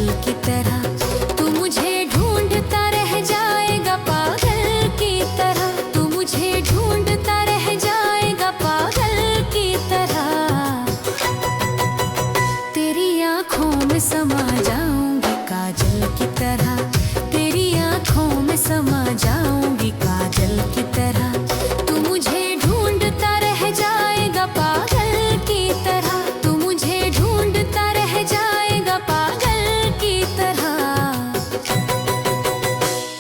काजल की तरह। तू मुझे ढूंढता रह जाएगा पागल की तरह। तू मुझे ढूंढता रह जाएगा पागल की तरह। तेरी आँखों में समा जाऊंगी काजल की तरह। तेरी आँखों में समा जाऊंगी काजल की तरह। तू मुझे ढूंढता रह जाएगा पागल की तरह। तू मुझे ढूंढता रह जाएगा पागल की तरह।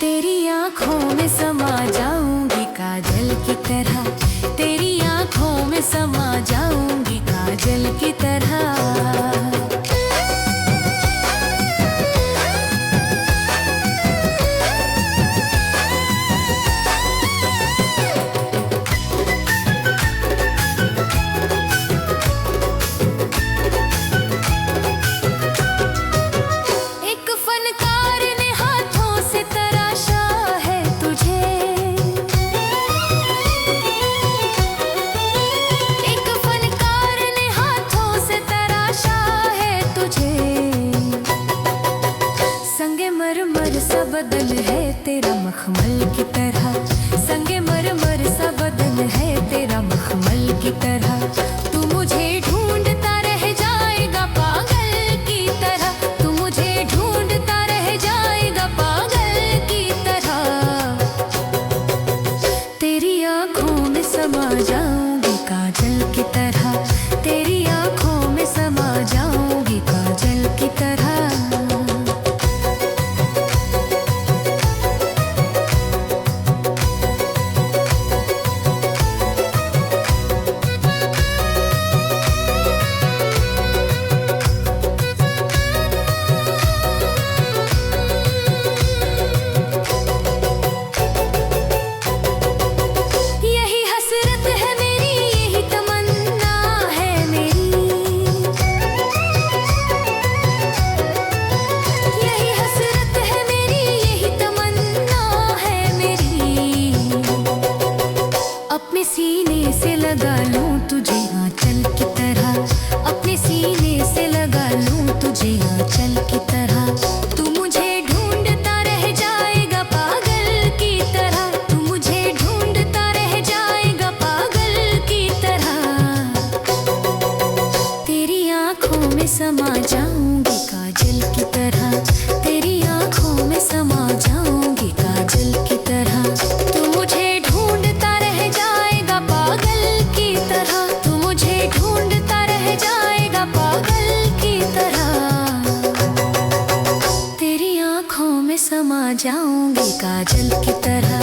तेरी आँखों में समा जाऊंगी काजल की तरह। तेरी आँखों में समा जाऊंगी काजल की तरह। मरमर सा बदन है तेरा मखमल की तरह। संगे मरमर सा बदन है तेरा मखमल की तरह। तू मुझे ढूंढता रह जाएगा पागल की तरह। तू मुझे ढूंढता रह जाएगा पागल की तरह। तेरी आँखों में समा जाऊंगी काजल की तरह। तेरी आँखों में समा जाऊंगी काजल की तरह। सीने से लगा लूं तुझे आंचल की तरह। अपने सीने से लगा लूं तुझे आंचल की तरह। तू मुझे ढूंढता रह जाएगा पागल की तरह। तू मुझे ढूंढता रह जाएगा पागल की तरह। तेरी आँखों में समा जाऊंगी काजल की तरह। तेरी आँखों में समा जाऊंगी काजल की तरह। तू मुझे ढूंढता रह जाएगा पागल की तरह। तू मुझे ढूंढता रह जाएगा पागल की तरह। तेरी आँखों में समा जाऊंगी काजल की तरह।